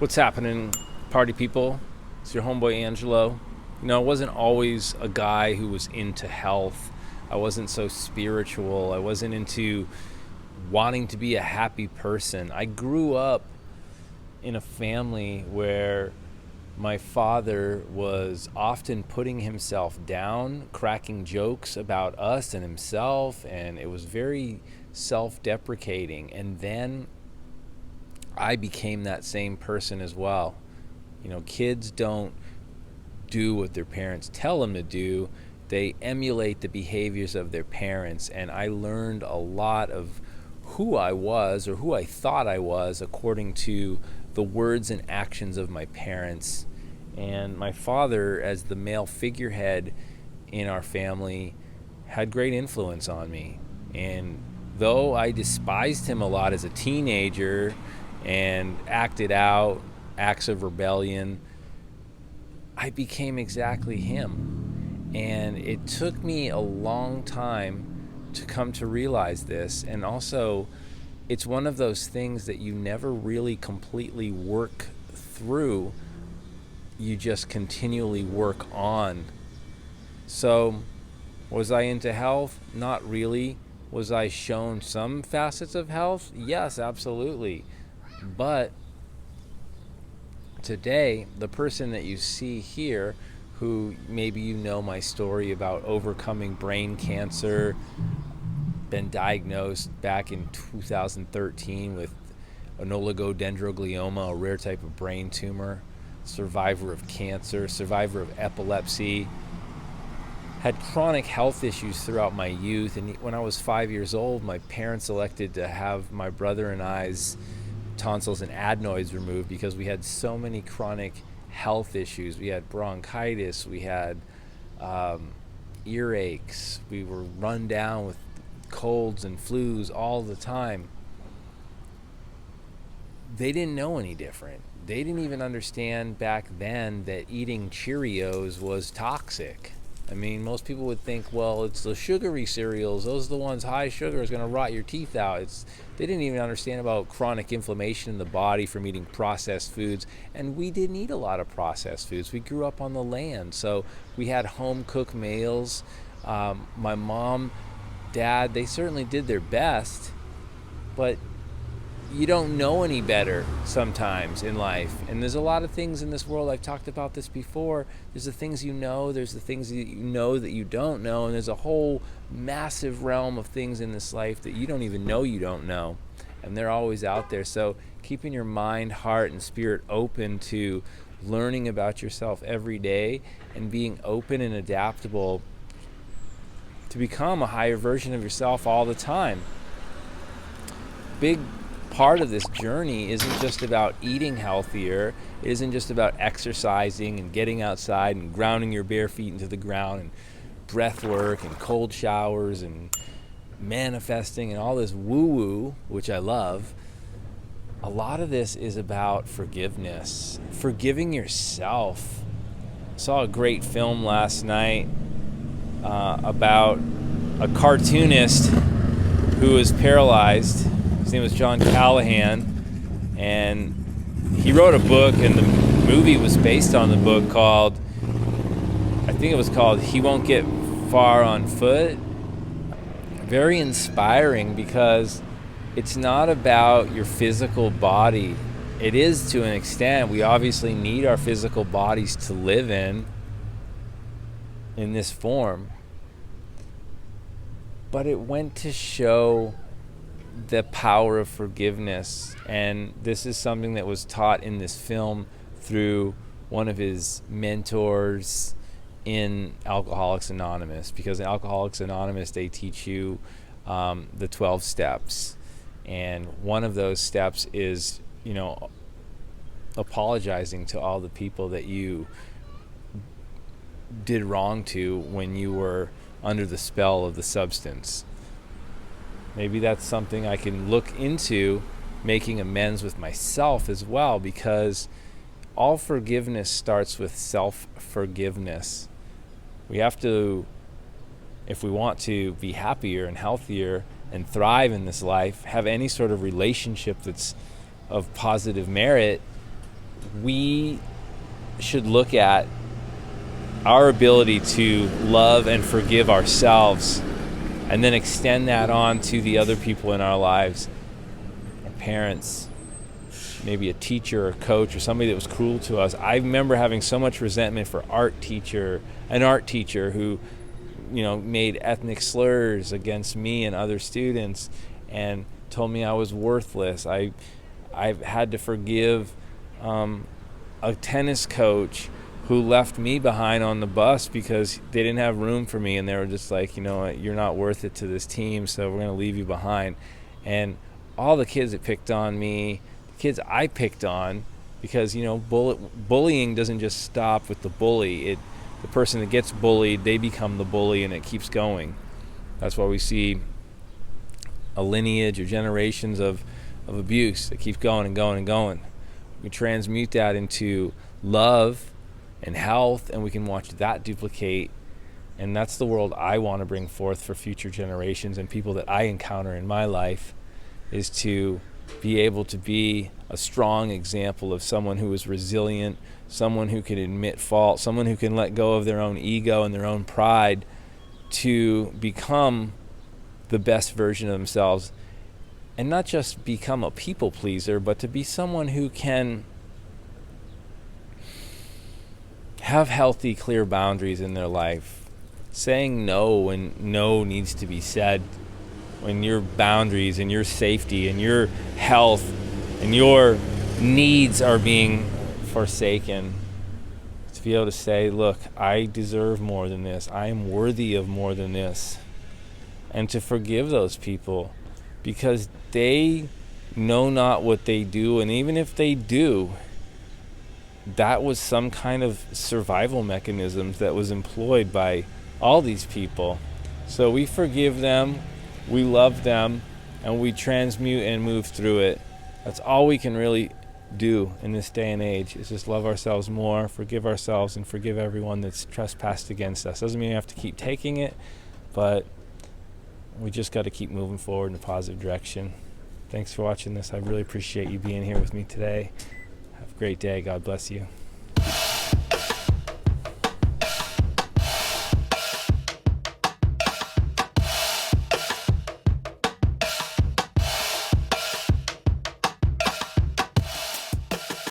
What's happening, party people? It's your homeboy Angelo. I wasn't always a guy who was into health. I wasn't so spiritual. I wasn't into wanting to be a happy person. I grew up in a family where my father was often putting himself down, cracking jokes about us and himself, and it was very self-deprecating. And then I became that same person as well. Kids don't do what their parents tell them to do. They emulate the behaviors of their parents. And I learned a lot of who I was, or who I thought I was, according to the words and actions of my parents. And my father, as the male figurehead in our family, had great influence on me. And though I despised him a lot as a teenager and acted out acts of rebellion, I became exactly him. And it took me a long time to come to realize this. And also, it's one of those things that you never really completely work through. You just continually work on. So, was I into health? Not really. Was I shown some facets of health? Yes, absolutely. But today, the person that you see here, who maybe my story about overcoming brain cancer, been diagnosed back in 2013 with an oligodendroglioma, a rare type of brain tumor, survivor of cancer, survivor of epilepsy, had chronic health issues throughout my youth. And when I was 5 years old, my parents elected to have my brother and I's tonsils and adenoids removed because we had so many chronic health issues. We had bronchitis, we had earaches, we were run down with colds and flus all the time. They didn't know any different. They didn't even understand back then that eating Cheerios was toxic. I mean, most people would think, well, it's the sugary cereals. Those are the ones high sugar is going to rot your teeth out. They didn't even understand about chronic inflammation in the body from eating processed foods. And we didn't eat a lot of processed foods. We grew up on the land. So we had home cooked meals. My mom, dad, they certainly did their best. But you don't know any better sometimes in life. And there's a lot of things in this world. I've talked about this before. There's the things you know, there's the things that you know that you don't know, and there's a whole massive realm of things in this life that you don't even know you don't know. And they're always out there. So keeping your mind, heart, and spirit open to learning about yourself every day and being open and adaptable to become a higher version of yourself all the time. Big part of this journey isn't just about eating healthier. It isn't just about exercising and getting outside and grounding your bare feet into the ground and breath work and cold showers and manifesting and all this woo-woo, which I love. A lot of this is about forgiveness, forgiving yourself. I saw a great film last night about a cartoonist who was paralyzed. His name was John Callahan, and he wrote a book, and the movie was based on the book called, I think it was called He Won't Get Far on Foot. Very inspiring because it's not about your physical body. It is to an extent. We obviously need our physical bodies to live in this form. But it went to show the power of forgiveness, and this is something that was taught in this film through one of his mentors in Alcoholics Anonymous, because in Alcoholics Anonymous they teach you the 12 steps, and one of those steps is apologizing to all the people that you did wrong to when you were under the spell of the substance. Maybe that's something I can look into, making amends with myself as well, because all forgiveness starts with self-forgiveness. We have to, if we want to be happier and healthier and thrive in this life, have any sort of relationship that's of positive merit, we should look at our ability to love and forgive ourselves and then extend that on to the other people in our lives, our parents, maybe a teacher or coach or somebody that was cruel to us. I remember having so much resentment for an art teacher who, made ethnic slurs against me and other students and told me I was worthless. I've had to forgive a tennis coach who left me behind on the bus because they didn't have room for me, and they were just like, you're not worth it to this team, so we're going to leave you behind. And all the kids that picked on me, the kids I picked on, because bullying doesn't just stop with the bully. The person that gets bullied, they become the bully, and it keeps going. That's why we see a lineage or generations of abuse that keeps going and going and going. We transmute that into love and health, and we can watch that duplicate. And that's the world I want to bring forth for future generations and people that I encounter in my life, is to be able to be a strong example of someone who is resilient, someone who can admit fault, someone who can let go of their own ego and their own pride to become the best version of themselves. And not just become a people pleaser, but to be someone who can have healthy, clear boundaries in their life. Saying no when no needs to be said, when your boundaries and your safety and your health and your needs are being forsaken. To be able to say, look, I deserve more than this. I am worthy of more than this. And to forgive those people, because they know not what they do, and even if they do, that was some kind of survival mechanisms that was employed by all these people. So we forgive them, we love them, and we transmute and move through it. That's all we can really do in this day and age, is just love ourselves more, forgive ourselves, and forgive everyone that's trespassed against us. Doesn't mean we have to keep taking it, but we just got to keep moving forward in a positive direction. Thanks for watching this. I really appreciate you being here with me today. Have a great day. God bless you.